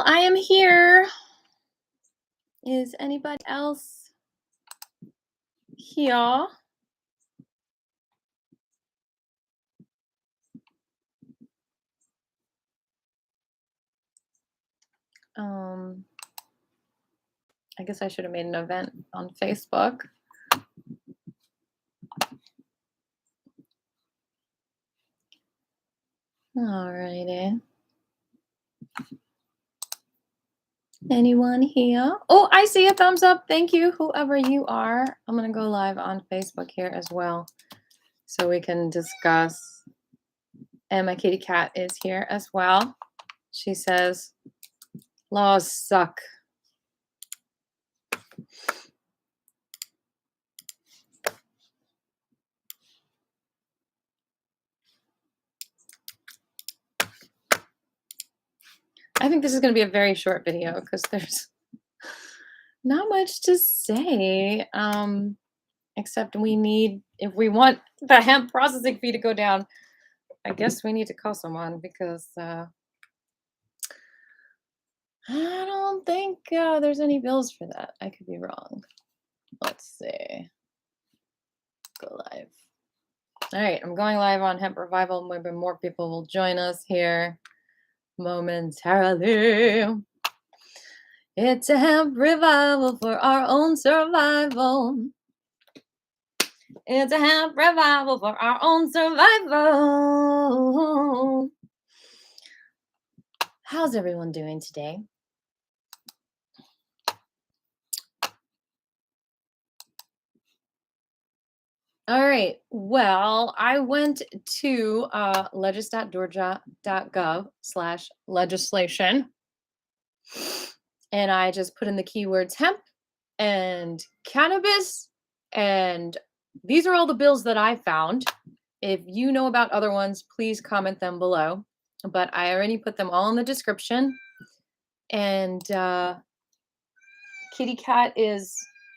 Well, I am here. Is anybody else here? I guess I should have made an event on Facebook. Alrighty. Anyone here? Oh, I see a thumbs up. Thank you, whoever you are. I'm going to go live on Facebook here as well so we can discuss. And my kitty cat is here as well. She says, laws suck. I think this is going to be a very short video because there's not much to say, except we need, if we want the hemp processing fee to go down, I guess we need to call someone because I don't think there's any bills for that. I could be wrong. Let's see. Go live. All right, I'm going live on Hemp Revival. Maybe more people will join us here momentarily. It's a hemp revival for our own survival. It's a hemp revival for our own survival. How's everyone doing today? All right. Well, I went to legis.georgia.gov/legislation. And I just put in the keywords hemp and cannabis. And these are all the bills that I found. If you know about other ones, please comment them below. But I already put them all in the description. And Kitty Cat is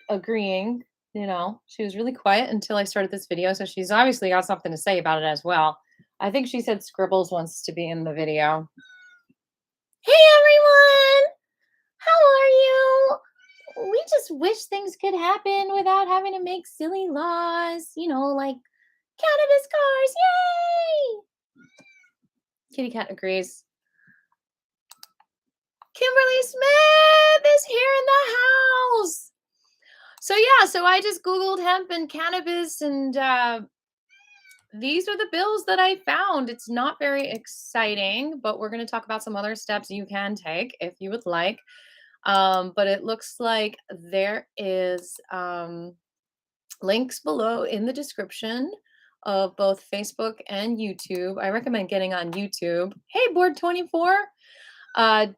agreeing. You know, she was really quiet until I started this video. So she's obviously got something to say about it as well. I think she said Scribbles wants to be in the video. Hey, everyone. How are you? We just wish things could happen without having to make silly laws, you know, like cannabis cars. Yay! Kitty Cat agrees. Kimberly Smith is here in the house. So yeah, so I just Googled hemp and cannabis, and these are the bills that I found. It's not very exciting, but we're going to talk about some other steps you can take if you would like. But it looks like there is links below in the description of both Facebook and YouTube. I recommend getting on YouTube. Hey, Board 24.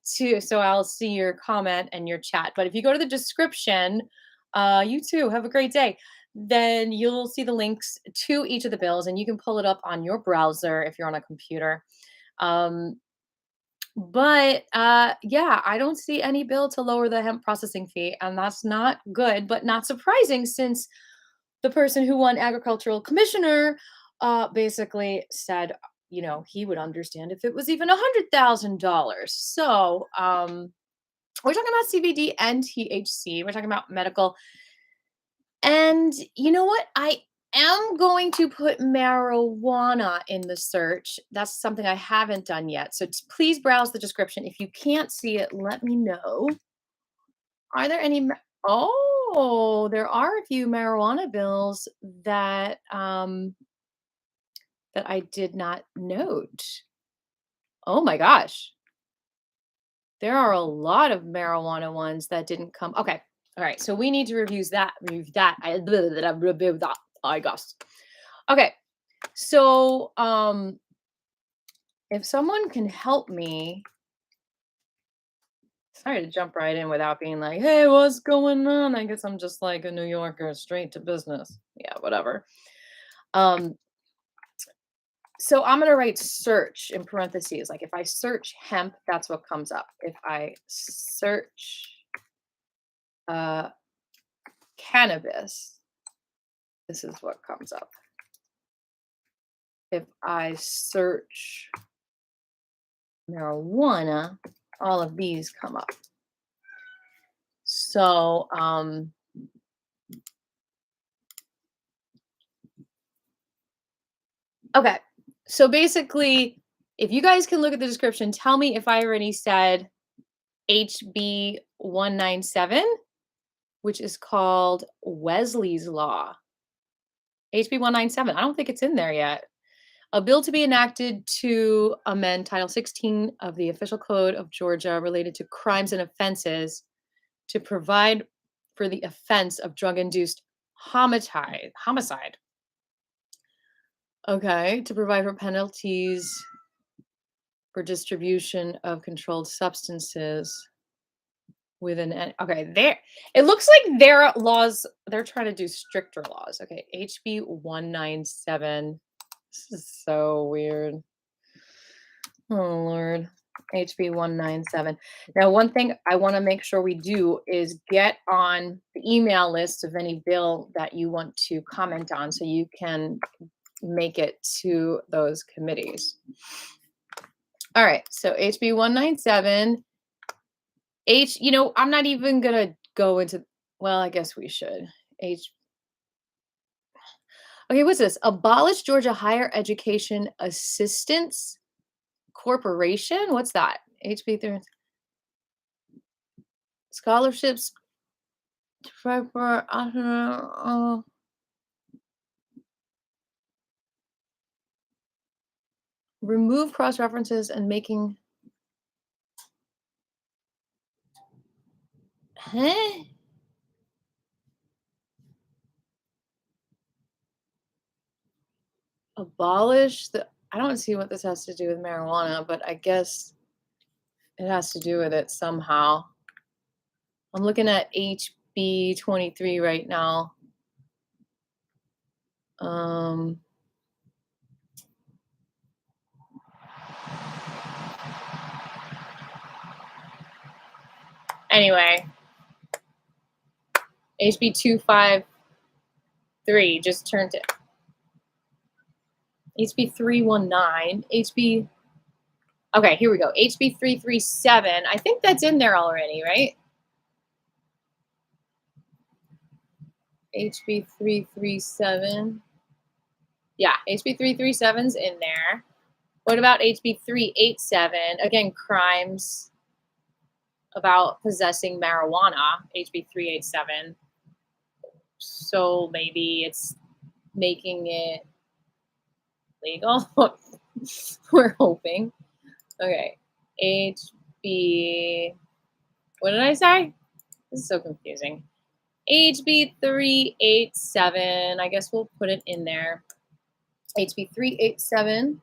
So I'll see your comment and your chat. But if you go to the description, you too have a great day. Then you'll see the links to each of the bills, and you can pull it up on your browser if you're on a computer. But yeah, I don't see any bill to lower the hemp processing fee, and that's not good, but not surprising since the person who won agricultural commissioner basically said, you know, he would understand if it was even $100,000. So we're talking about CBD and THC. We're talking about medical. And you know what? I am going to put marijuana in the search. That's something I haven't done yet. So please browse the description. If you can't see it, let me know. Are there any? Oh, there are a few marijuana bills that that I did not note. Oh my gosh. There are a lot of marijuana ones that didn't come. Okay. All right. So we need to review that. I guess. Okay. So if someone can help me, sorry to jump right in without being like, hey, what's going on? I guess I'm just like a New Yorker, straight to business. Yeah, whatever. So I'm going to write search in parentheses. Like if I search hemp, that's what comes up. If I search cannabis, this is what comes up. If I search marijuana, all of these come up. So, okay. So basically, if you guys can look at the description, tell me if I already said HB 197, which is called Wesley's Law. HB 197. I don't think it's in there yet. A bill to be enacted to amend Title 16 of the Official Code of Georgia related to crimes and offenses to provide for the offense of drug-induced homicide. Okay, to provide for penalties for distribution of controlled substances within okay, there it looks like their laws, they're trying to do stricter laws. Okay, HB 197. This is so weird. Oh Lord. HB 197. Now, one thing I want to make sure we do is get on the email list of any bill that you want to comment on so you can make it to those committees. All right, so HB 197. I'm not even gonna go into, well, I guess we should. Okay, what's this? Abolish Georgia Higher Education Assistance Corporation? What's that? HB 3. Scholarships for remove cross references and making. Huh? Abolish the. I don't see what this has to do with marijuana, but I guess it has to do with it somehow. I'm looking at HB 23 right now. Anyway, HB 253 just turned it. HB 319, HB. Okay, here we go. HB 337. I think that's in there already, right? HB 337. Yeah, HB 337's in there. What about HB 387? Again, crimes about possessing marijuana, HB 387. So maybe it's making it legal. We're hoping. Okay. HB, what did I say? This is so confusing. HB 387. I guess we'll put it in there. HB 387.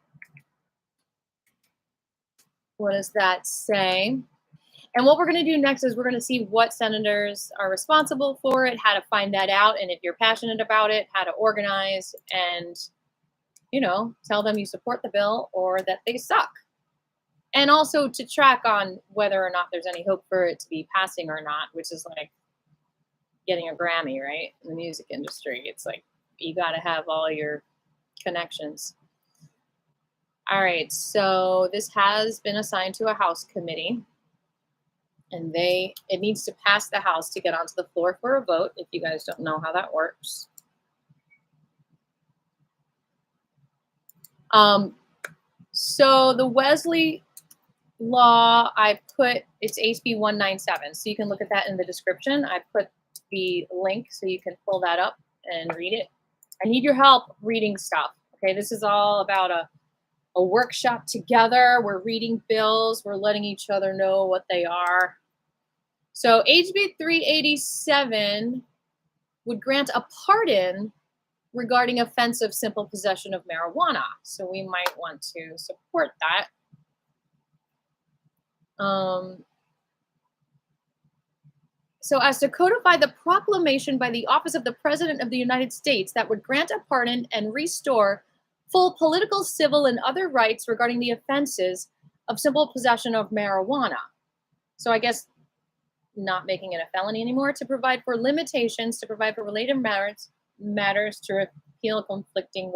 What does that say? And what we're going to do next is we're going to see what senators are responsible for it, how to find that out, and if you're passionate about it, how to organize and, tell them you support the bill or that they suck. And also to track on whether or not there's any hope for it to be passing or not, which is like getting a Grammy, right? In the music industry. It's like you got to have all your connections. All right, so this has been assigned to a House committee. And it needs to pass the House to get onto the floor for a vote, if you guys don't know how that works. So the Wesley law, I put, it's HB 197. So you can look at that in the description. I put the link so you can pull that up and read it. I need your help reading stuff. Okay, this is all about a workshop together. We're reading bills. We're letting each other know what they are. So HB 387 would grant a pardon regarding offensive simple possession of marijuana. So we might want to support that. So as to codify the proclamation by the office of the President of the United States that would grant a pardon and restore full political, civil, and other rights regarding the offenses of simple possession of marijuana. So I guess not making it a felony anymore, to provide for limitations, to provide for related matters, to repeal conflicting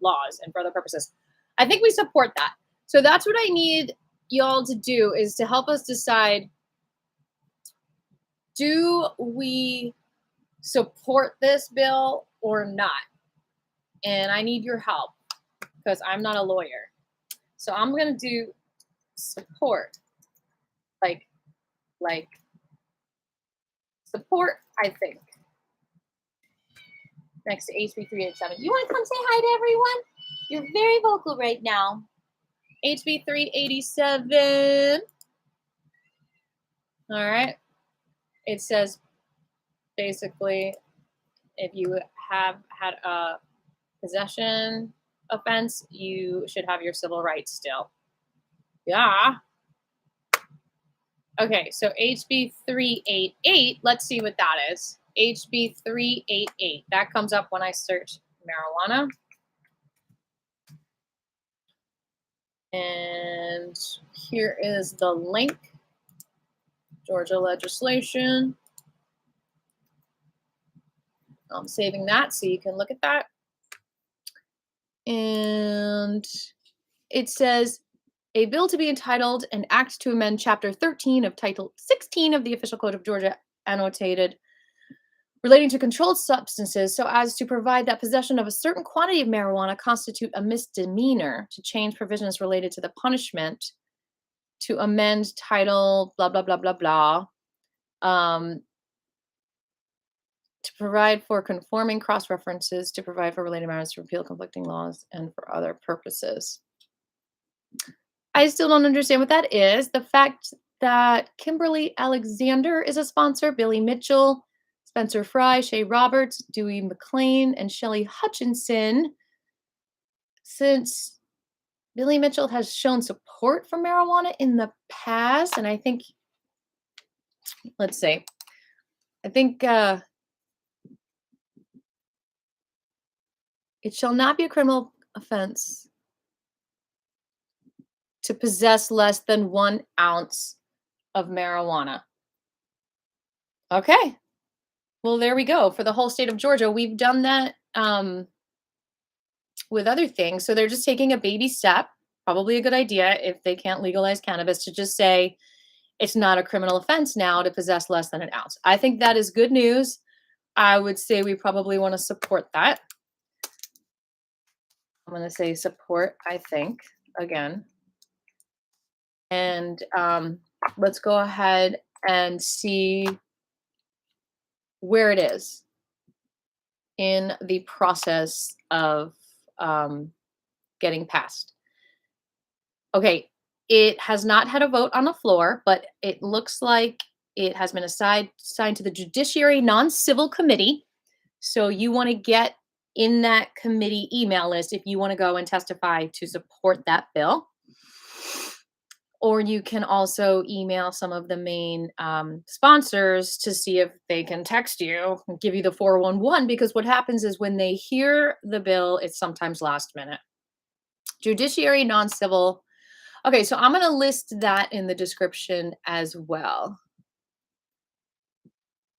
laws, and for other purposes. I think we support that. So that's what I need y'all to do is to help us decide, do we support this bill or not? And I need your help because I'm not a lawyer. So I'm going to do support, like support, I think, next to HB 387. You want to come say hi to everyone? You're very vocal right now. HB 387. All right. It says basically, if you have had a possession offense, you should have your civil rights still. Yeah. Okay, so HB 388, let's see what that is. HB 388, that comes up when I search marijuana. And here is the link, Georgia legislation. I'm saving that so you can look at that. And it says, a bill to be entitled an act to amend chapter 13 of title 16 of the official code of Georgia, annotated, relating to controlled substances, so as to provide that possession of a certain quantity of marijuana constitute a misdemeanor, to change provisions related to the punishment, to amend title blah blah blah blah blah, to provide for conforming cross references, to provide for related matters, to repeal conflicting laws, and for other purposes. I still don't understand what that is. The fact that Kimberly Alexander is a sponsor, Billy Mitchell, Spencer Fry, Shay Roberts, Dewey McLean, and Shelley Hutchinson. Since Billy Mitchell has shown support for marijuana in the past, and I think, let's see, I think it shall not be a criminal offense to possess less than 1 ounce of marijuana. Okay. Well, there we go. For the whole state of Georgia, we've done that with other things. So they're just taking a baby step. Probably a good idea if they can't legalize cannabis to just say it's not a criminal offense now to possess less than 1 ounce. I think that is good news. I would say we probably want to support that. I'm going to say support, I think, again. And let's go ahead and see where it is in the process of getting passed. Okay, it has not had a vote on the floor, but it looks like it has been assigned to the Judiciary Non-Civil Committee. So you want to get in that committee email list if you want to go and testify to support that bill. Or you can also email some of the main sponsors to see if they can text you and give you the 411, because what happens is when they hear the bill, it's sometimes last minute. Judiciary non-civil. Okay, so I'm going to list that in the description as well.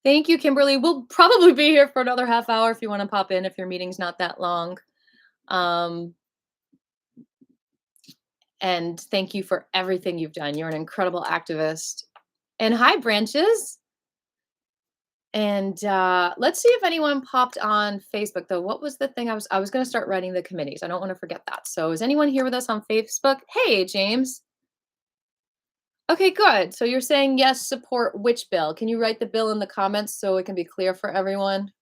Thank you, Kimberly. We'll probably be here for another half hour if you want to pop in, if your meeting's not that long. And thank you for everything you've done. You're an incredible activist. And hi, Branches. And let's see if anyone popped on Facebook, though. What was the thing I was going to start writing the committees. I don't want to forget that. So is anyone here with us on Facebook? Hey, James. Okay, good. So you're saying yes, support which bill? Can you write the bill in the comments so it can be clear for everyone?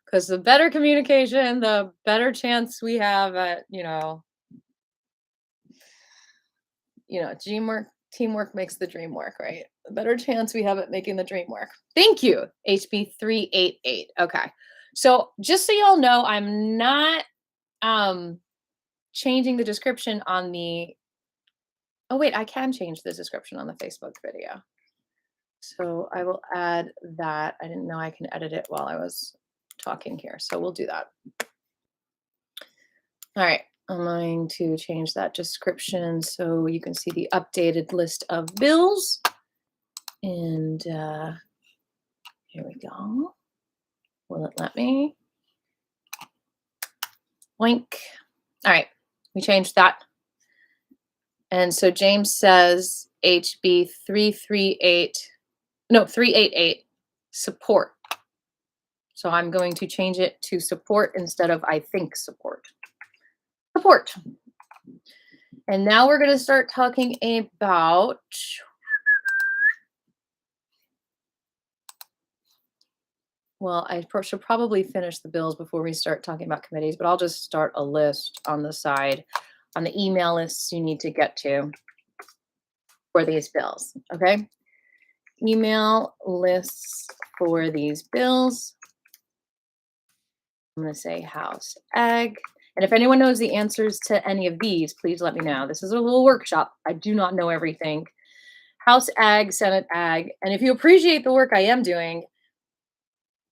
Because the better communication, the better chance we have at, teamwork makes the dream work, right? The better chance we have at making the dream work. Thank you, HB 388. Okay. So just so y'all know, I'm not changing the description on the, oh wait, I can change the description on the Facebook video. So I will add that. I didn't know I can edit it while I was talking here. So we'll do that. All right. I'm going to change that description so you can see the updated list of bills. And here we go. Will it let me? Boink. All right. We changed that. And so James says HB 388 support. So I'm going to change it to support instead of I think support. Support. And now we're going to start talking about well, I should probably finish the bills before we start talking about committees, but I'll just start a list on the side on the email lists you need to get to for these bills, okay? Email lists for these bills. I'm going to say House Ag. And if anyone knows the answers to any of these, please let me know. This is a little workshop. I do not know everything. House Ag, Senate Ag. And if you appreciate the work I am doing,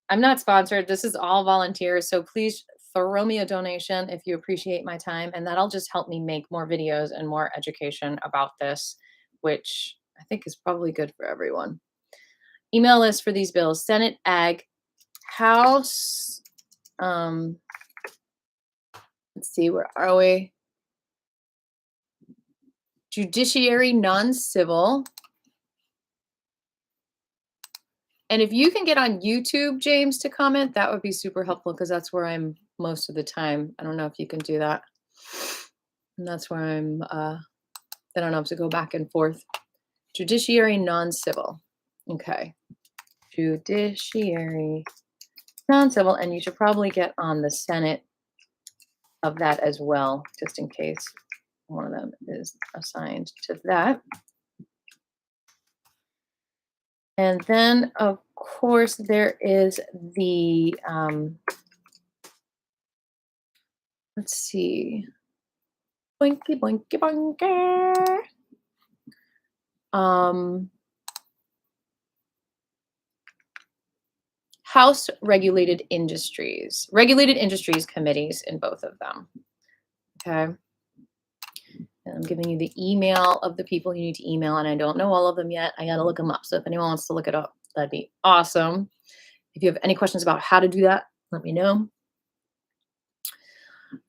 I'm not sponsored. This is all volunteers. So please throw me a donation if you appreciate my time. And that'll just help me make more videos and more education about this, which I think is probably good for everyone. Email list for these bills: Senate Ag, House. Let's see, where are we? Judiciary, non-civil. And if you can get on YouTube, James, to comment, that would be super helpful because that's where I'm most of the time. I don't know if you can do that. And that's where I'm, then I don't have to go back and forth. Judiciary, non-civil. Okay. Judiciary, non-civil. And you should probably get on the Senate of that as well, just in case one of them is assigned to that. And then, of course, there is the, let's see, boinky, boinky, boinky. House regulated industries committees in both of them. Okay. And I'm giving you the email of the people you need to email, and I don't know all of them yet. I got to look them up. So if anyone wants to look it up, that'd be awesome. If you have any questions about how to do that, let me know.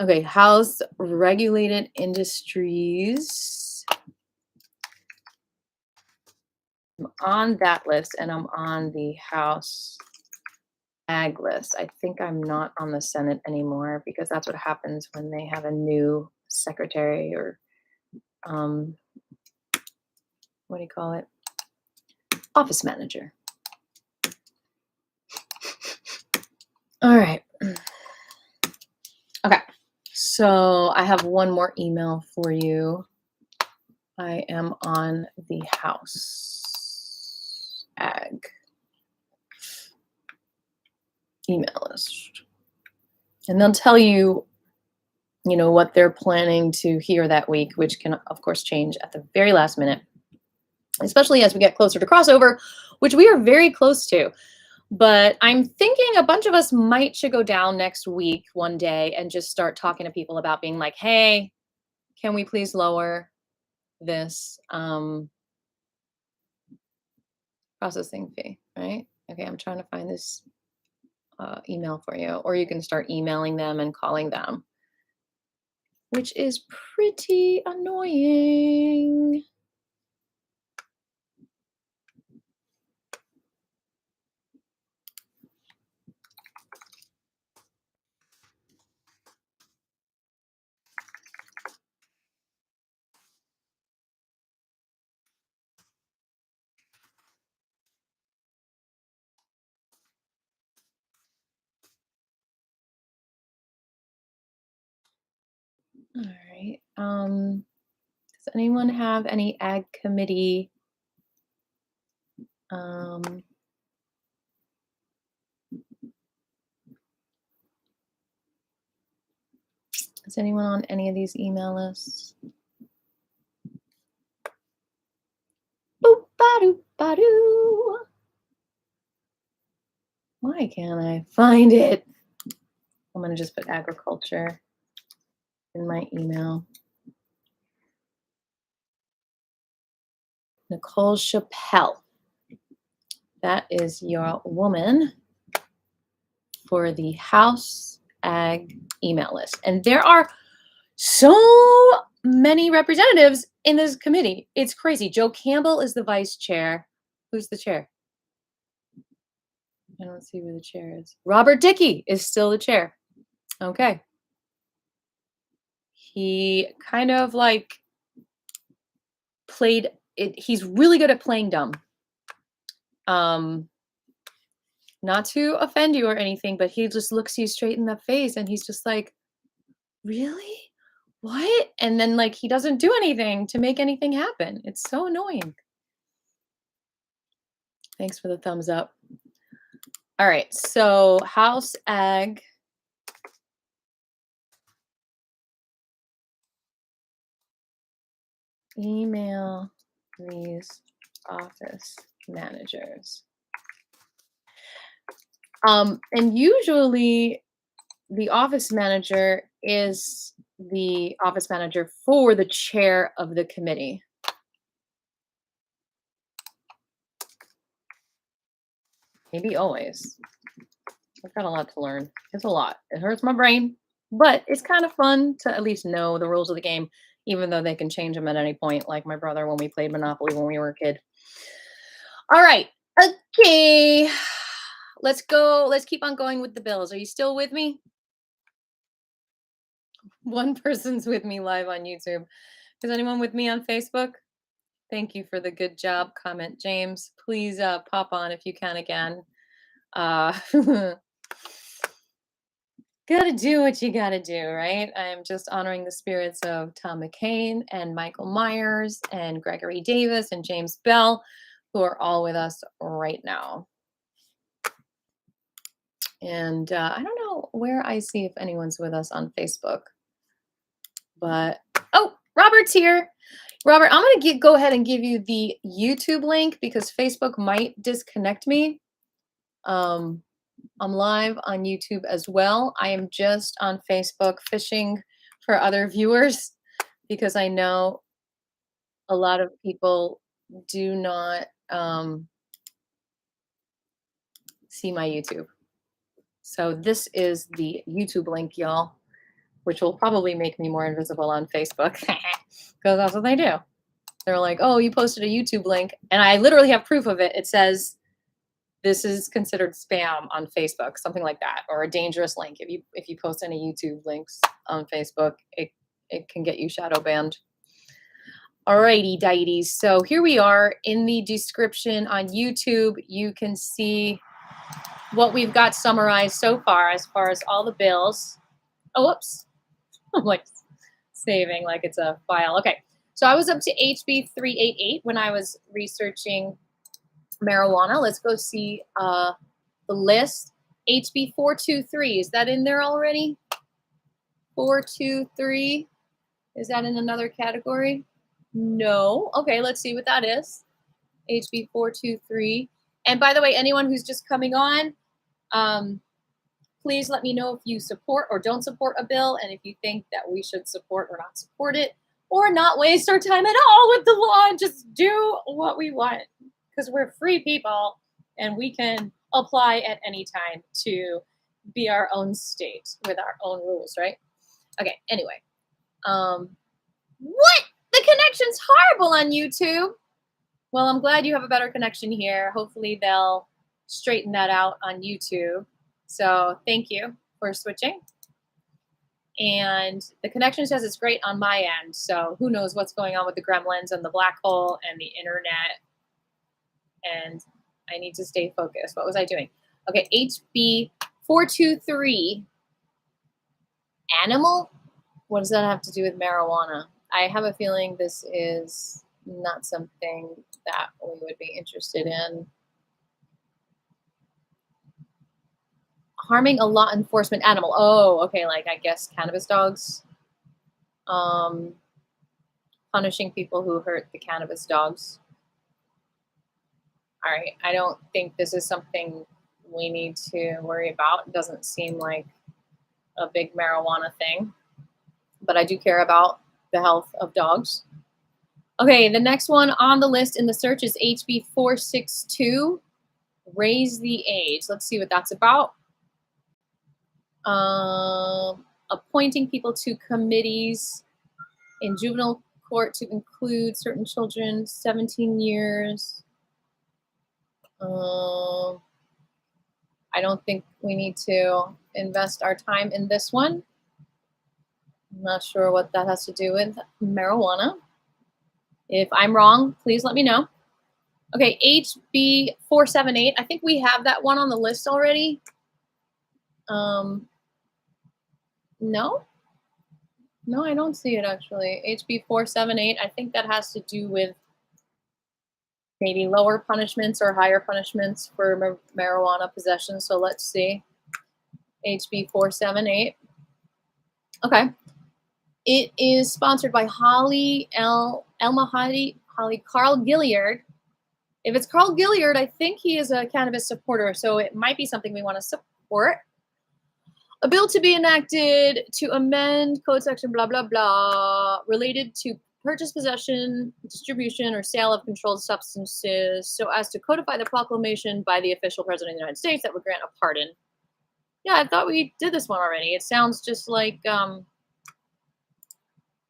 Okay, House regulated industries. I'm on that list, and I'm on the House Ag list. I think I'm not on the Senate anymore because that's what happens when they have a new secretary or what do you call it? Office manager. All right. Okay. So I have one more email for you. I am on the House Ag email list. And they'll tell you, you know, what they're planning to hear that week, which can, of course, change at the very last minute, especially as we get closer to crossover, which we are very close to. But I'm thinking a bunch of us should go down next week one day and just start talking to people about being like, hey, can we please lower this processing fee, right? Okay, I'm trying to find this email for you, or you can start emailing them and calling them, which is pretty annoying. All right. Does anyone have any ag committee? Is anyone on any of these email lists? Boop, ba-doo, ba-doo. Why can't I find it? I'm going to just put agriculture in my email. Nicole Chappelle. That is your woman for the House Ag email list. And there are so many representatives in this committee. It's crazy. Joe Campbell is the vice chair. Who's the chair? I don't see where the chair is. Robert Dickey is still the chair. Okay. He kind of like played it. He's really good at playing dumb. Not to offend you or anything, but he just looks you straight in the face and he's just like, really? What? And then like he doesn't do anything to make anything happen. It's so annoying. Thanks for the thumbs up. All right, so House Ag. Email these office managers. And usually the office manager is the office manager for the chair of the committee. Maybe always. I've got a lot to learn. It's a lot. It hurts my brain, but it's kind of fun to at least know the rules of the game, even though they can change them at any point, like my brother when we played Monopoly when we were a kid. All right. Okay. Let's go. Let's keep on going with the bills. Are you still with me? One person's with me live on YouTube. Is anyone with me on Facebook? Thank you for the good job comment, James. Please pop on if you can again. Gotta do what you gotta do, right? I am just honoring the spirits of Tom McCain and Michael Myers and Gregory Davis and James Bell, who are all with us right now. And I don't know where I see if anyone's with us on Facebook, but oh, Robert's here. Robert, I'm gonna go ahead and give you the YouTube link because Facebook might disconnect me. I'm live on YouTube as well. I am just on Facebook fishing for other viewers because I know a lot of people do not see my YouTube. So this is the YouTube link, y'all, which will probably make me more invisible on Facebook because that's what they do. They're like, oh, you posted a YouTube link. And I literally have proof of it. It says, this is considered spam on Facebook, something like that, or a dangerous link. If you post any YouTube links on Facebook, it can get you shadow banned. Alrighty, deities. So here we are in the description on YouTube. You can see what we've got summarized so far as all the bills. Oh, whoops. I'm like saving like it's a file. Okay. So I was up to HB 388 when I was researching marijuana. Let's go see the list. HB 423, is that in there already? 423, is that in another category? No. Okay, let's see what that is. HB 423. And by the way, anyone who's just coming on, please let me know if you support or don't support a bill, and if you think that we should support or not support it, or not waste our time at all with the law and just do what we want. Because we're free people and we can apply at any time to be our own state with our own rules, right? Okay, anyway. What? The connection's horrible on YouTube. Well, I'm glad you have a better connection here. Hopefully they'll straighten that out on YouTube. So thank you for switching. And the connection says it's great on my end. So who knows what's going on with the gremlins and the black hole and the internet. And I need to stay focused. What was I doing? Okay, HB 423. Animal? What does that have to do with marijuana? I have a feeling this is not something that we would be interested in. Harming a law enforcement animal. Oh, okay, like I guess cannabis dogs. Punishing people who hurt the cannabis dogs. All right, I don't think this is something we need to worry about. It doesn't seem like a big marijuana thing, but I do care about the health of dogs. Okay, the next one on the list in the search is HB 462, raise the age. Let's see what that's about. Appointing people to committees in juvenile court to include certain children, 17 years. I don't think we need to invest our time in this one. I'm not sure what that has to do with marijuana. If I'm wrong, please let me know. Okay, HB 478. I think we have that one on the list already. No? No, I don't see it actually. HB 478. I think that has to do with maybe lower punishments or higher punishments for marijuana possession. So let's see. HB 478. Okay. It is sponsored by Holly Carl Gilliard. If it's Carl Gilliard, I think he is a cannabis supporter, so it might be something we want to support. A bill to be enacted to amend code section blah, blah, blah, related to purchase, possession, distribution, or sale of controlled substances so as to codify the proclamation by the official president of the United States that would grant a pardon. Yeah, I thought we did this one already. It sounds just like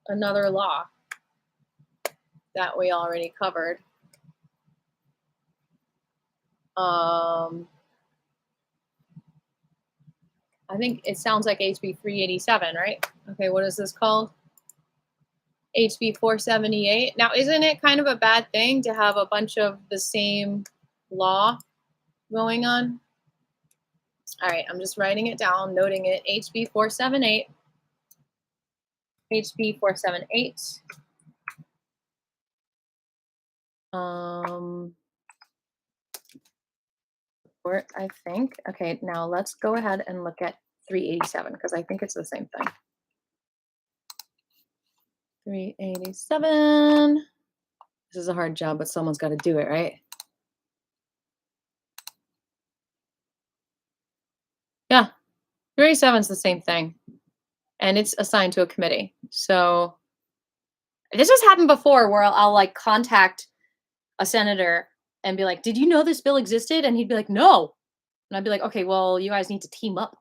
another law that we already covered. I think it sounds like HB 387, right? Okay, what is this called? HB 478. Now, isn't it kind of a bad thing to have a bunch of the same law going on? All right, I'm just writing it down, noting it. HB 478. HB 478. I think. Okay, now let's go ahead and look at 387 because I think it's the same thing. 387. This is a hard job, but someone's got to do it, right? Yeah, 387 is the same thing. And it's assigned to a committee. So this has happened before where I'll like contact a senator and be like, did you know this bill existed? And he'd be like, no. And I'd be like, okay, well, you guys need to team up.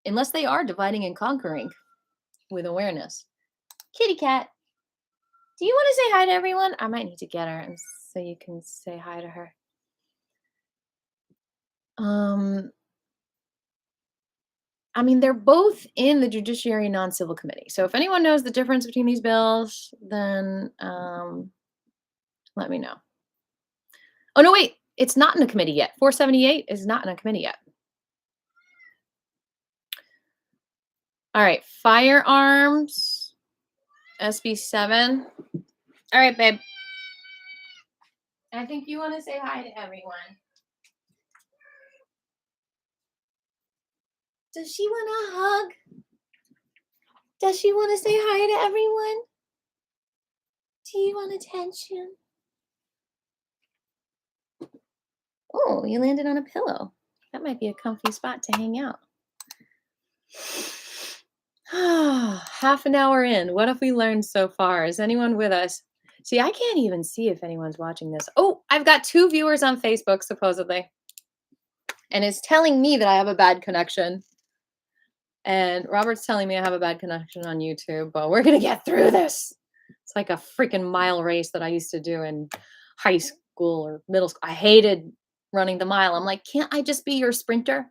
Unless they are dividing and conquering with awareness. Kitty cat, do you want to say hi to everyone? I might need to get her and so you can say hi to her. I mean, they're both in the Judiciary Non-Civil Committee. So if anyone knows the difference between these bills, then let me know. Oh, no, wait. It's not in a committee yet. 478 is not in a committee yet. All right. Firearms. SB 7. All right, babe. I think you want to say hi to everyone. Does she want a hug? Does she want to say hi to everyone? Do you want attention? Oh, you landed on a pillow. That might be a comfy spot to hang out. Half an hour in. What have we learned so far? Is anyone with us? See, I can't even see if anyone's watching this. Oh, I've got 2 viewers on Facebook, supposedly. And it's telling me that I have a bad connection. And Robert's telling me I have a bad connection on YouTube, but we're going to get through this. It's like a freaking mile race that I used to do in high school or middle school. I hated running the mile. I'm like, can't I just be your sprinter?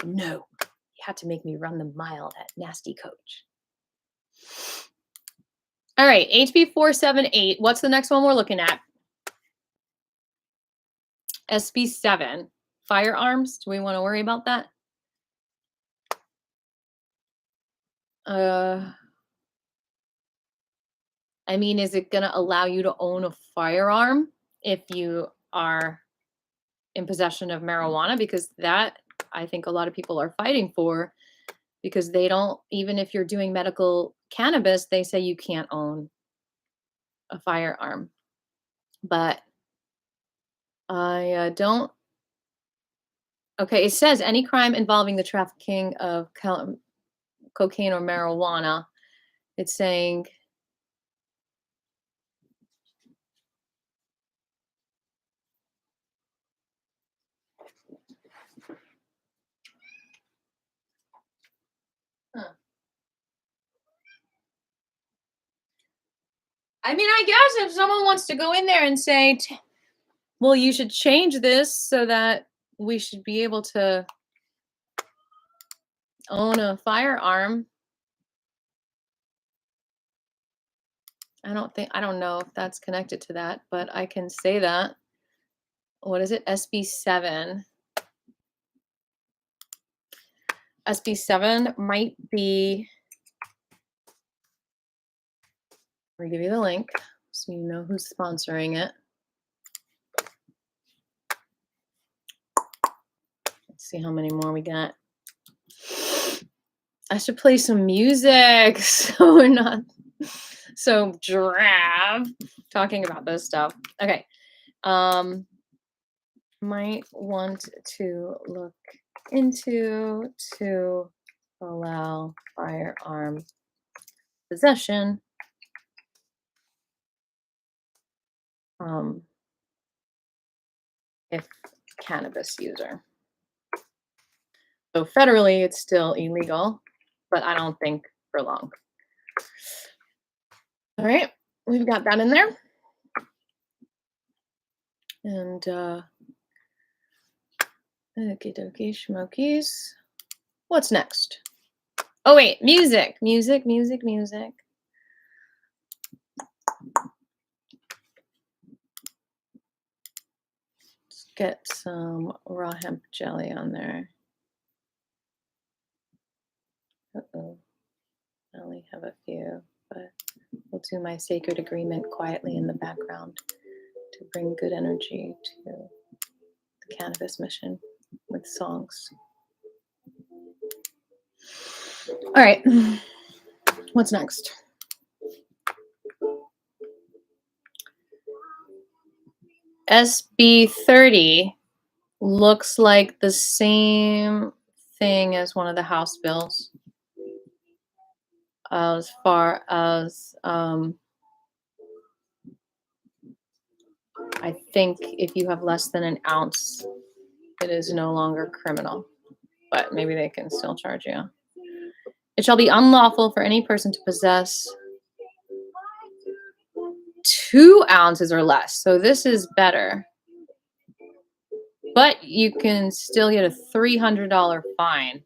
No, you have to make me run the mile, that nasty coach. All right, HB 478. What's the next one we're looking at? SB 7. Firearms. Do we want to worry about that? I mean, is it going to allow you to own a firearm if you are in possession of marijuana? Because that, I think a lot of people are fighting for, because they don't, even if you're doing medical cannabis, they say you can't own a firearm. But I don't. Okay, it says any crime involving the trafficking of cocaine or marijuana. It's saying I mean, I guess if someone wants to go in there and say, well, you should change this so that we should be able to own a firearm. I don't know if that's connected to that, but I can say that. What is it? SB7. SB7 might be, I'll give you the link so you know who's sponsoring it. Let's see how many more we got. I should play some music so we're not so drab talking about this stuff. Okay. Might want to look into to allow firearm possession if cannabis user. So federally, it's still illegal, but I don't think for long. All right, we've got that in there. And okie dokie schmokies. What's next? Oh wait, music. Let's get some raw hemp jelly on there. Uh-oh. I only have a few, but we'll do my sacred agreement quietly in the background to bring good energy to the cannabis mission with songs. All right, what's next? SB30 looks like the same thing as one of the House bills. As far as I think if you have less than an ounce, it is no longer criminal, but maybe they can still charge you. It shall be unlawful for any person to possess 2 ounces or less. So this is better, but you can still get a $300 fine,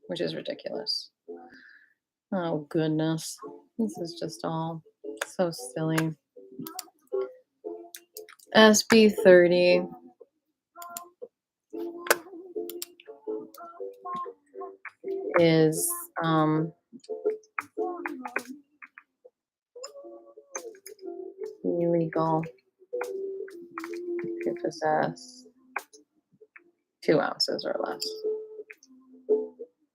which is ridiculous. Oh goodness, this is just all so silly. SB30 is illegal to possess 2 ounces or less.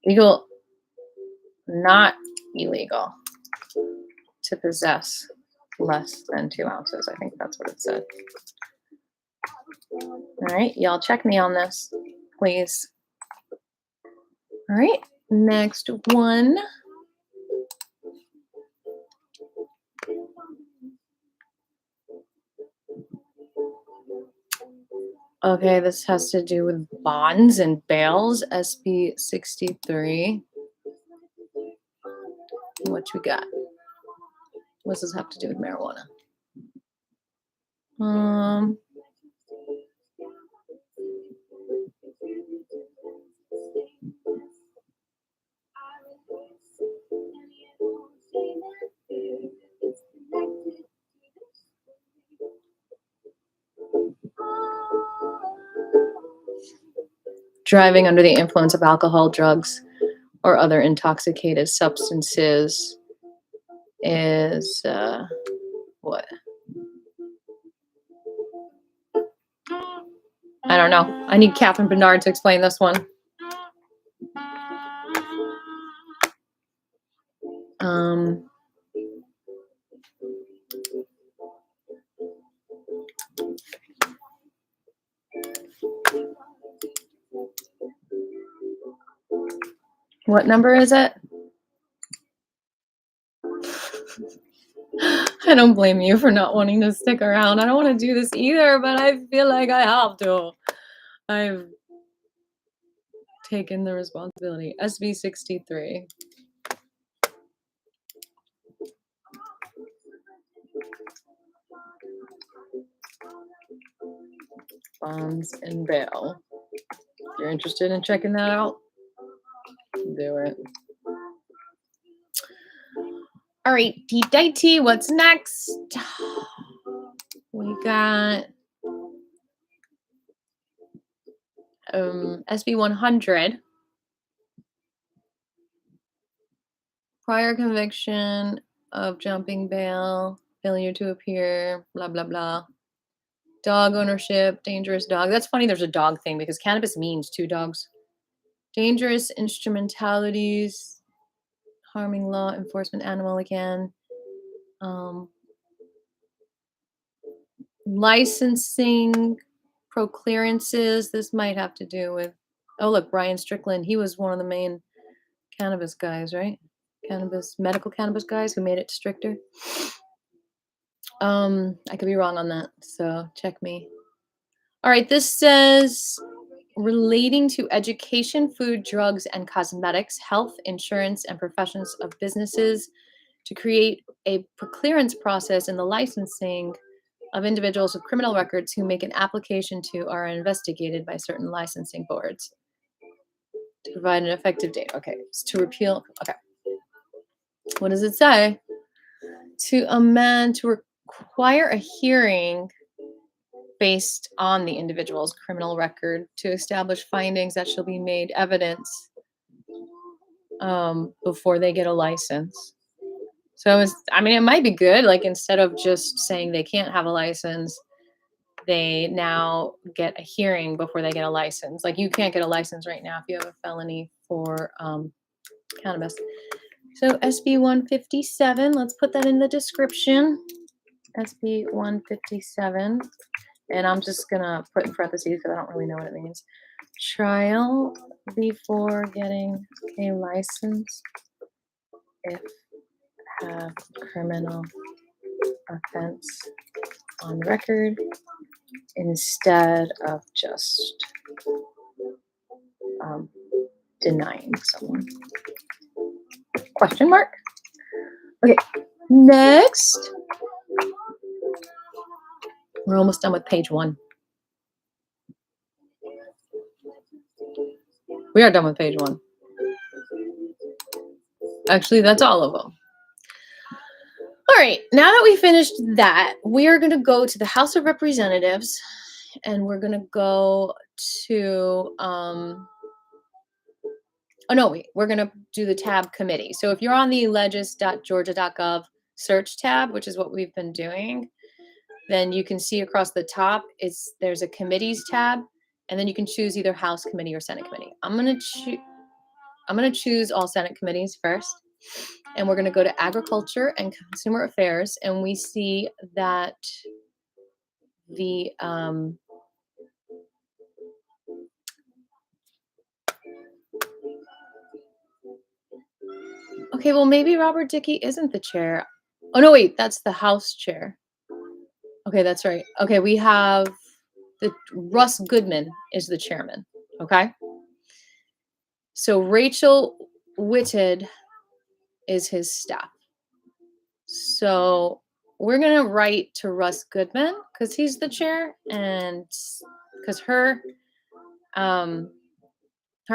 Legal, not illegal to possess less than 2 ounces. I think that's what it said. All right, y'all check me on this, please. All right, next one. Okay, this has to do with bonds and bails, SB 63. What you got? What does this have to do with marijuana? Driving under the influence of alcohol, drugs, or other intoxicated substances is what? I don't know. I need Catherine Bernard to explain this one. What number is it? I don't blame you for not wanting to stick around. I don't want to do this either, but I feel like I have to. I've taken the responsibility. SB 63. bonds and bail. If you're interested in checking that out, do it. All right, deep dive tea. What's next? We got SB 100. Prior conviction of jumping bail, failure to appear, blah, blah, blah. Dog ownership, dangerous dog. That's funny there's a dog thing because cannabis means 2 dogs. Dangerous instrumentalities, harming law enforcement animal again. Licensing, proclearances. This might have to do with, oh, look, Brian Strickland. He was one of the main cannabis guys, right? Medical cannabis guys who made it stricter. I could be wrong on that, so check me. All right, this says relating to education, food, drugs, and cosmetics, health, insurance, and professions of businesses to create a proclearance process in the licensing of individuals with criminal records who make an application to or are investigated by certain licensing boards to provide an effective date. Okay, it's to repeal. Okay. What does it say? To amend, to require a hearing based on the individual's criminal record to establish findings that shall be made evidence before they get a license. So it might be good. Like instead of just saying they can't have a license, they now get a hearing before they get a license. Like you can't get a license right now if you have a felony for cannabis. So SB 157, let's put that in the description. SB 157. And I'm just going to put in parentheses because I don't really know what it means. Trial before getting a license if have criminal offense on record instead of just denying someone. Question mark? Okay, next. We're almost done with page 1. We are done with page 1. Actually, that's all of them. All right, now that we finished that, we are going to go to the House of Representatives, and we're going to go to, we're going to do the tab committee. So if you're on the legis.georgia.gov search tab, which is what we've been doing, then you can see across the top, there's a committees tab, and then you can choose either House committee or Senate committee. I'm going to choose all Senate committees first. And we're going to go to Agriculture and Consumer Affairs, and we see that the okay, well maybe Robert Dickey isn't the chair. Oh no, wait, that's the House chair. Okay, that's right. Okay, we have Russ Goodman is the chairman. Okay, so Rachel Whitted is his staff. So we're gonna write to Russ Goodman because he's the chair, and because her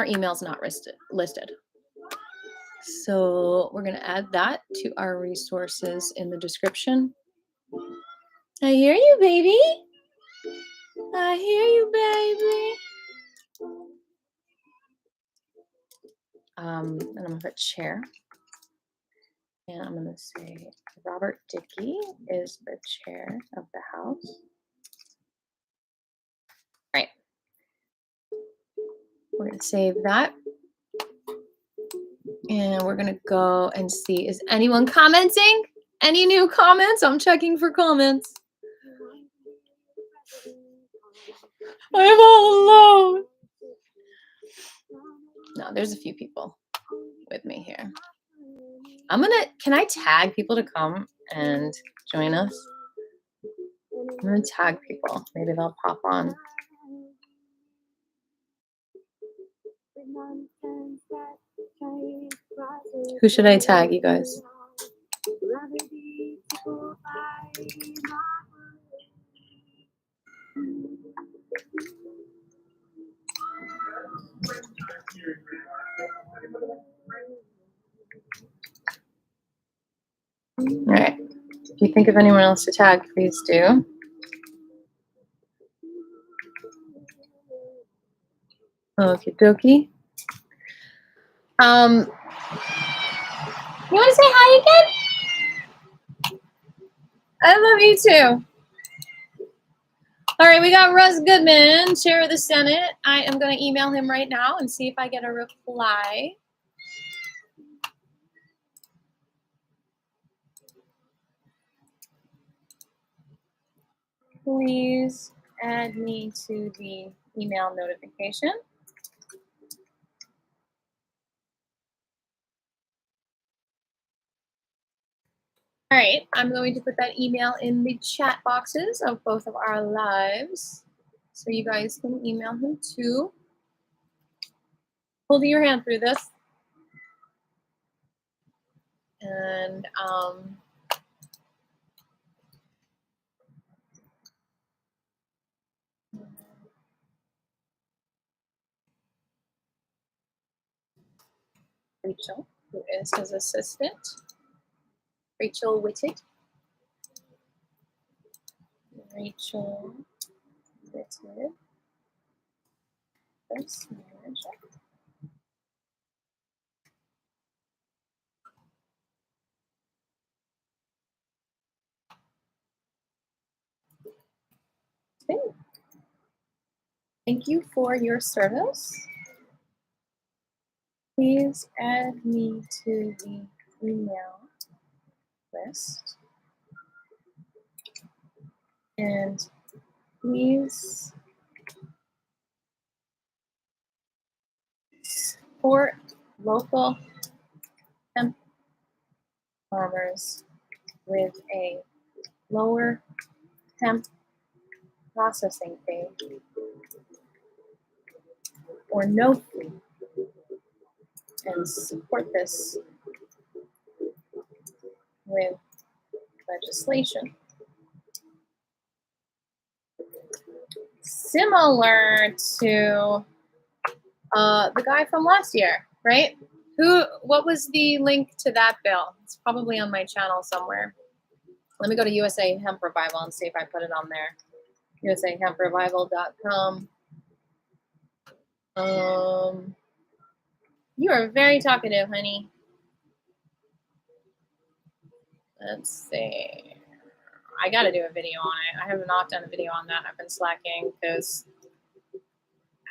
email's not listed. So we're gonna add that to our resources in the description. I hear you, baby. I hear you, baby. And I'm gonna put chair. And I'm going to say Robert Dickey is the chair of the House. All right. We're going to save that. And we're going to go and see, is anyone commenting? Any new comments? I'm checking for comments. I'm all alone. No, there's a few people with me here. Can I tag people to come and join us? I'm going to tag people. Maybe they'll pop on. Who should I tag, you guys? All right. If you think of anyone else to tag, please do. Okie dokie. You want to say hi again? I love you too. All right, we got Russ Goodman, Chair of the Senate. I am going to email him right now and see if I get a reply. Please add me to the email notification. All right, I'm going to put that email in the chat boxes of both of our lives so you guys can email him too. Hold your hand through this. And Rachel, who is his assistant, Rachel Whitted. Rachel Whitted, first manager. Okay. Thank you for your service. Please add me to the email list. And please support local hemp farmers with a lower hemp processing fee or no fee, and support this with legislation. Similar to the guy from last year, right? What was the link to that bill? It's probably on my channel somewhere. Let me go to USA Hemp Revival and see if I put it on there. USAHempRevival.com. You are very talkative, honey. Let's see. I got to do a video on it. I have not done a video on that. I've been slacking because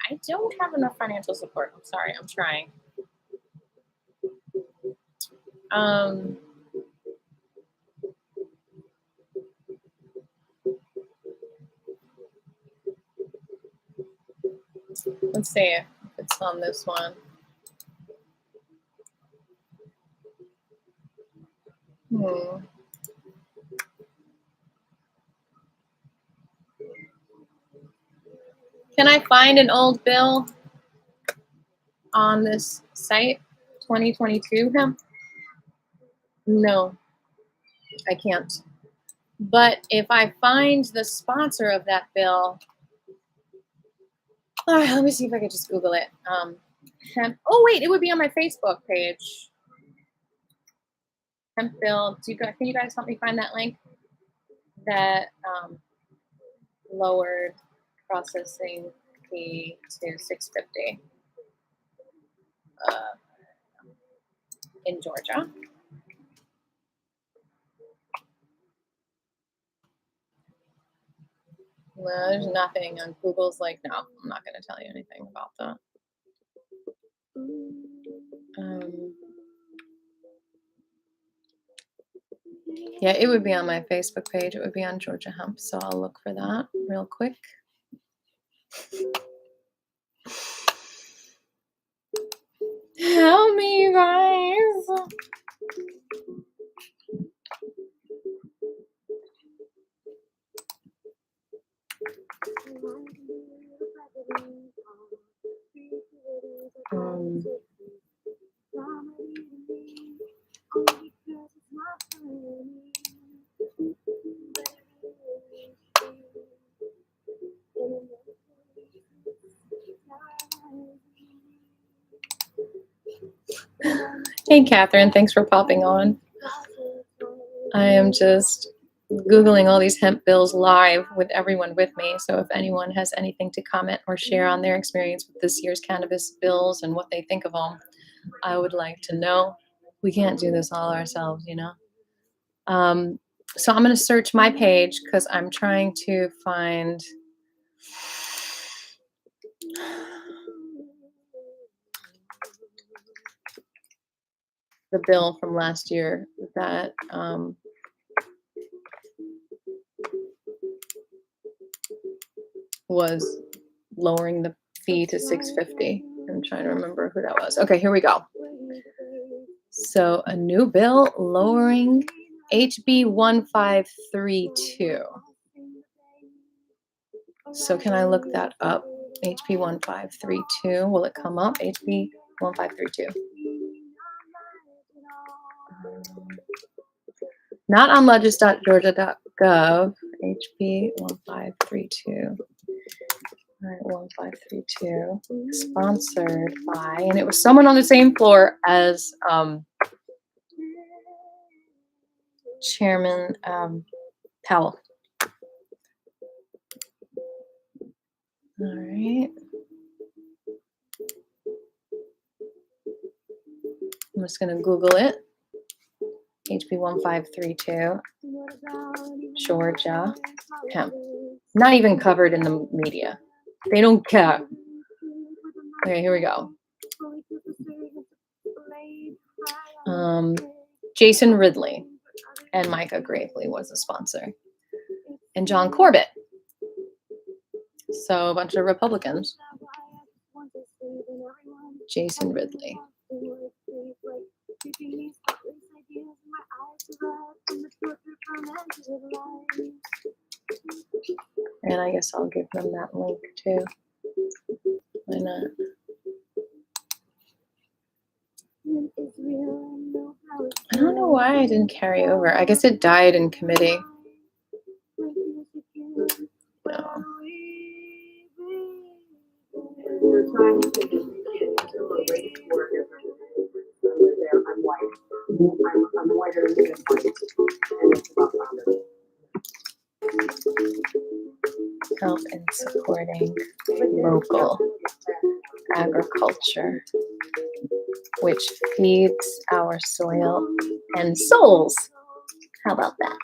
I don't have enough financial support. I'm sorry. I'm trying. Let's see if it's on this one. Can I find an old bill on this site? 2022 hemp? No, I can't. But if I find the sponsor of that bill, all right, let me see if I could just Google it. Hemp. Oh wait, it would be on my Facebook page. Hemp bill. Can you guys help me find that link? That lowered processing fee to $6.50 in Georgia. No, there's nothing on Google's like, no, I'm not going to tell you anything about that. Yeah, it would be on my Facebook page. It would be on Georgia Hemp, so I'll look for that real quick. Help me, you guys. Hey, Catherine, thanks for popping on. I am just Googling all these hemp bills live with everyone with me. So if anyone has anything to comment or share on their experience with this year's cannabis bills and what they think of them, I would like to know. We can't do this all ourselves, you know? So I'm going to search my page because I'm trying to find the bill from last year that was lowering the fee to $6.50. I'm trying to remember who that was. Okay, here we go. So a new bill lowering HB 1532. So can I look that up? HB 1532. Will it come up? HB 1532. Not on legis.georgia.gov. HB 1532. All right, 1532. Sponsored by, and it was someone on the same floor as Chairman Powell. All right. I'm just going to Google it. HB 1532. Georgia hemp. Not even covered in the media. They don't care. Okay, here we go. Jason Ridley and Micah Gravely was a sponsor. And John Corbett. So a bunch of Republicans. Jason Ridley. And I guess I'll give them that link too. Why not? I don't know why I didn't carry over. I guess it died in committee. No. Help in supporting local agriculture, which feeds our soil and souls. How about that?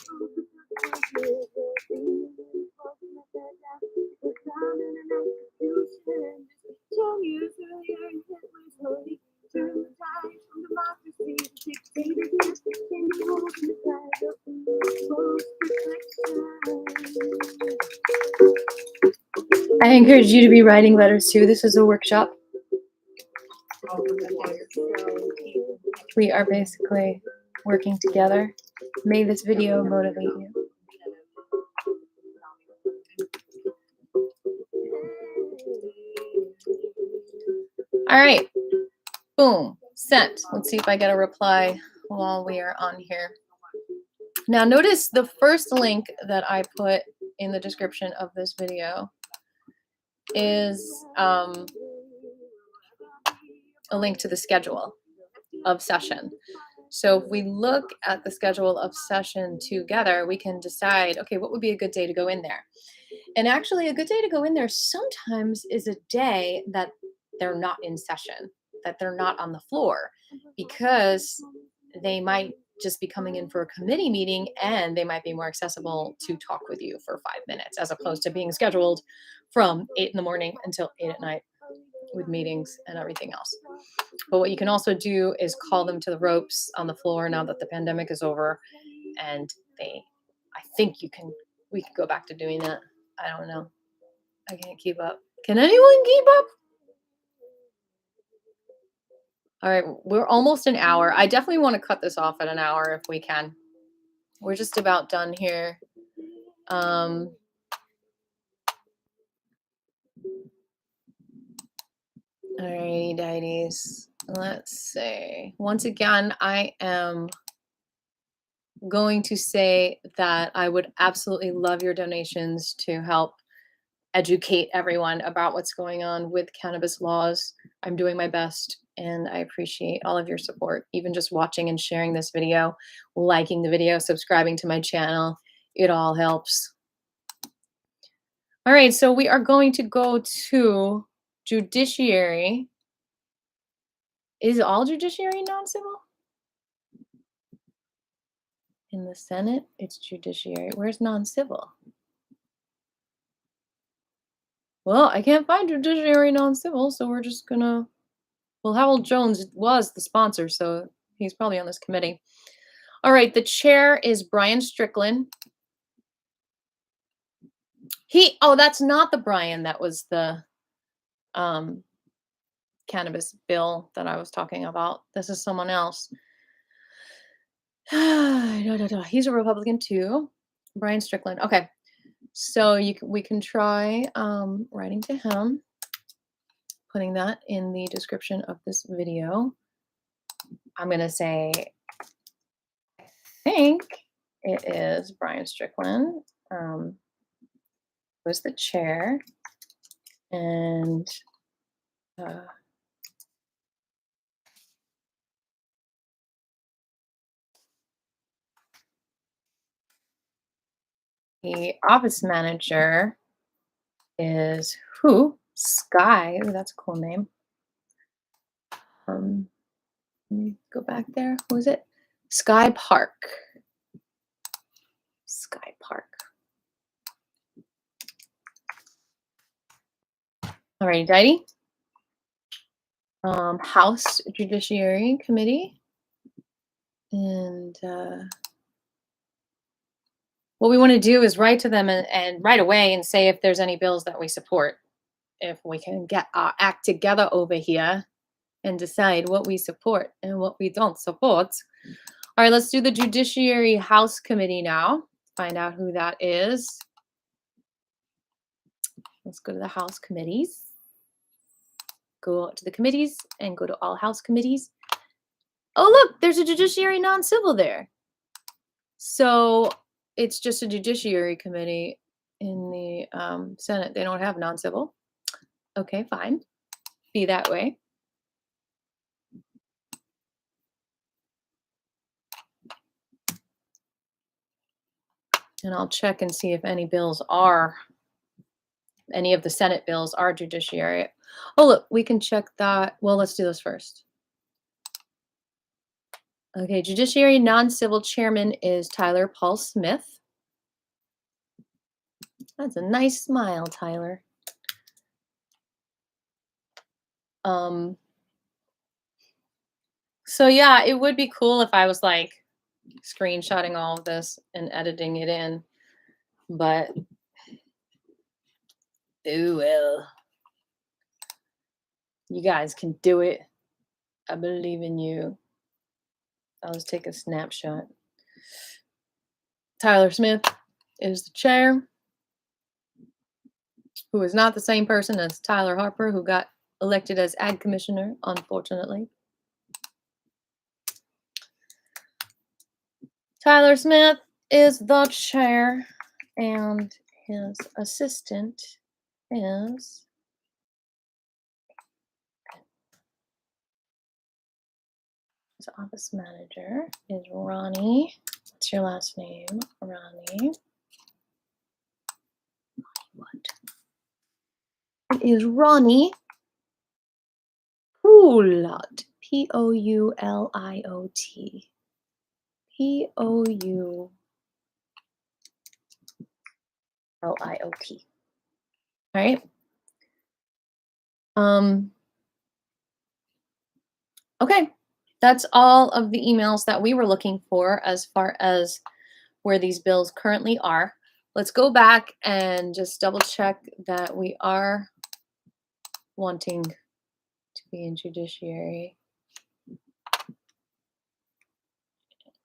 I encourage you to be writing letters too. This is a workshop. We are basically working together. May this video motivate you. All right. Boom. Sent. Let's see if I get a reply while we are on here. Now notice the first link that I put in the description of this video is a link to the schedule of session. So if we look at the schedule of session together, we can decide, okay, what would be a good day to go in there? And actually a good day to go in there sometimes is a day that they're not in session, that they're not on the floor, because they might just be coming in for a committee meeting and they might be more accessible to talk with you for 5 minutes as opposed to being scheduled from 8 in the morning until 8 at night with meetings and everything else. But what you can also do is call them to the ropes on the floor now that the pandemic is over, and I think we can go back to doing that. I don't know. I can't keep up. Can anyone keep up? All right, we're almost an hour. I definitely want to cut this off at an hour if we can. We're just about done here. All right, Dides. Let's see. Once again, I am going to say that I would absolutely love your donations to help educate everyone about what's going on with cannabis laws. I'm doing my best and I appreciate all of your support, even just watching and sharing this video, liking the video, subscribing to my channel. It all helps. All right, so we are going to go to Judiciary. Is all Judiciary non-civil? In the Senate, it's Judiciary. Where's non-civil? Well, I can't find Judiciary non-civil, so we're just gonna... Well, Howell Jones was the sponsor, so he's probably on this committee. All right, the chair is Brian Strickland. Oh, that's not the Brian that was the cannabis bill that I was talking about. This is someone else. He's a Republican too. Brian Strickland. Okay. So we can try writing to him, putting that in the description of this video. I'm going to say, I think it is Brian Strickland, was the chair, and the office manager is who? Sky. Ooh, that's a cool name. Let me go back there. Who is it? Sky Park. Sky Park. Alrighty, Dighty. House Judiciary Committee. And what we want to do is write to them and right away and say if there's any bills that we support. If we can get our act together over here and decide what we support and what we don't support. All right, let's do the Judiciary House Committee now. Find out who that is. Let's go to the House committees. Go to the committees and go to all House committees. Oh, look, there's a Judiciary non-civil there. So it's just a Judiciary Committee in the Senate. They don't have non-civil. Okay, fine. Be that way. And I'll check and see if any of the Senate bills are Judiciary. Oh, look, we can check that. Well, let's do this first. Okay, Judiciary non-civil chairman is Tyler Paul Smith. That's a nice smile, Tyler. So yeah, it would be cool if I was like screenshotting all of this and editing it in, but oh well. You guys can do it. I believe in you. I'll just take a snapshot. Tyler Smith is the chair, who is not the same person as Tyler Harper, who got elected as Ag Commissioner, unfortunately. Tyler Smith is the chair, and his assistant is his office manager is Ronny. What's your last name? Ronny. What? It is Ronny Pouliot. Pouliot. Pouliot. All right. Okay. That's all of the emails that we were looking for as far as where these bills currently are. Let's go back and just double check that we are wanting to be in Judiciary.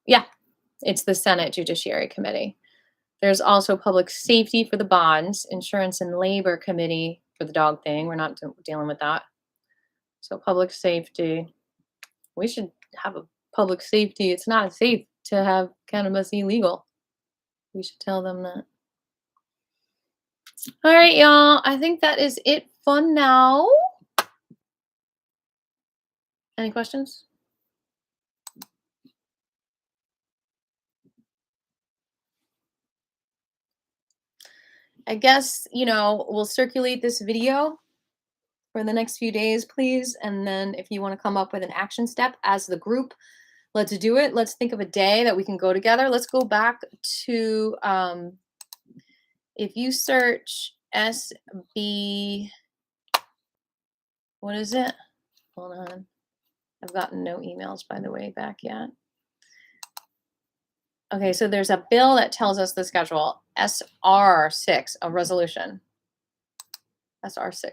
Yeah, it's the Senate Judiciary Committee. There's also Public Safety for the bonds, Insurance and Labor Committee for the dog thing. We're not dealing with that. So Public Safety. We should have a public safety. It's not safe to have cannabis illegal. We should tell them that. All right, y'all. I think that is it for now. Any questions? I guess, we'll circulate this video for the next few days, please. And then if you want to come up with an action step as the group, let's do it. Let's think of a day that we can go together. Let's go back to, if you search SB, what is it? Hold on. I've gotten no emails, by the way, back yet. Okay, so there's a bill that tells us the schedule. SR6, a resolution. SR6.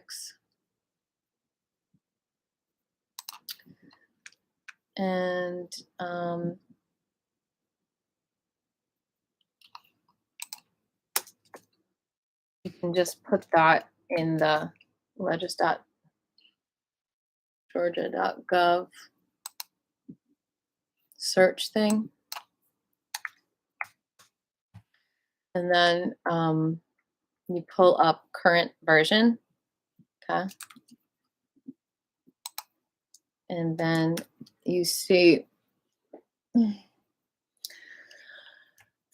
And you can just put that in the legis.georgia.gov search thing. And then you pull up current version, okay? And then you see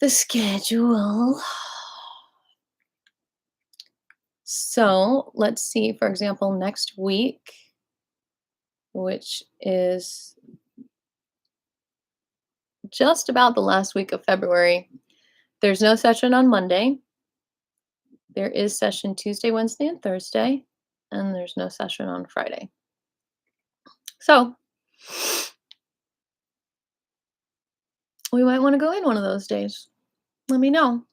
the schedule. So let's see, for example, next week, which is just about the last week of February, there's no session on Monday. There is session Tuesday, Wednesday, and Thursday, and there's no session on Friday. So we might want to go in one of those days. Let me know.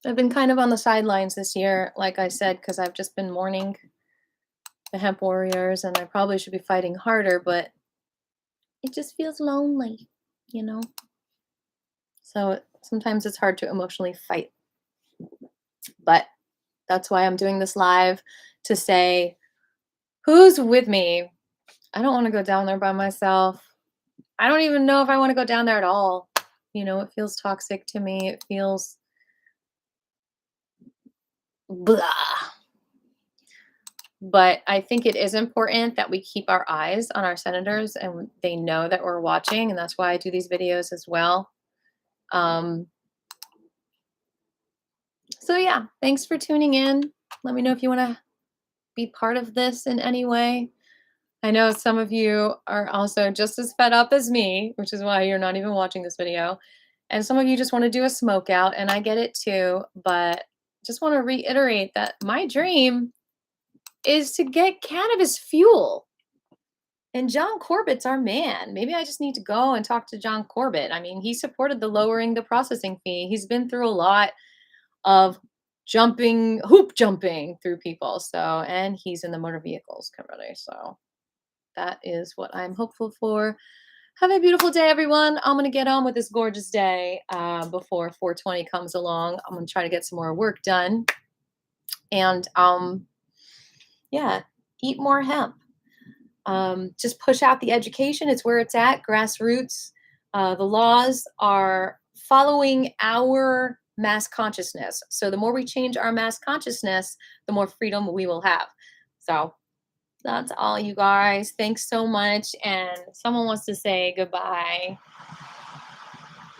I've been kind of on the sidelines this year, like I said, because I've just been mourning the hemp warriors, and I probably should be fighting harder, but it just feels lonely, So sometimes it's hard to emotionally fight. But that's why I'm doing this live, to say, who's with me? I don't want to go down there by myself. I don't even know if I want to go down there at all. It feels toxic to me. It feels blah. But I think it is important that we keep our eyes on our senators, and they know that we're watching, and that's why I do these videos as well. So yeah, thanks for tuning in. Let me know if you want to be part of this in any way. I know some of you are also just as fed up as me, which is why you're not even watching this video. And some of you just want to do a smoke out, and I get it too, but just want to reiterate that my dream is to get cannabis fuel. And John Corbett's our man. Maybe I just need to go and talk to John Corbett. I mean, he supported the lowering the processing fee. He's been through a lot of hoop jumping through people. So, and he's in the motor vehicles community. So that is what I'm hopeful for. Have a beautiful day, everyone. I'm going to get on with this gorgeous day before 420 comes along. I'm going to try to get some more work done. And yeah, eat more hemp. Just push out the education. It's where it's at, grassroots. The laws are following our mass consciousness. So the more we change our mass consciousness, the more freedom we will have. So that's all, you guys. Thanks so much. And someone wants to say goodbye.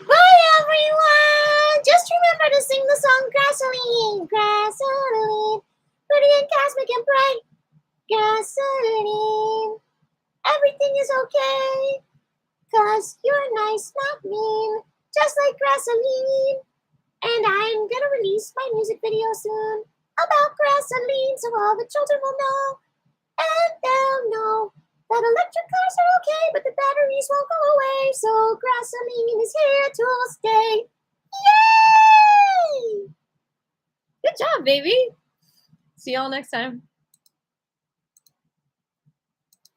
Bye, everyone. Just remember to sing the song Gasoline. Gasoline. Pretty and cosmic and bright. Gasoline. Everything is okay. 'Cause you're nice, not mean. Just like gasoline. And I'm gonna release my music video soon about gasoline, so all the children will know. And they'll know that electric cars are okay, but the batteries won't go away. So gasoline is here to stay. Yay! Good job, baby. See y'all next time.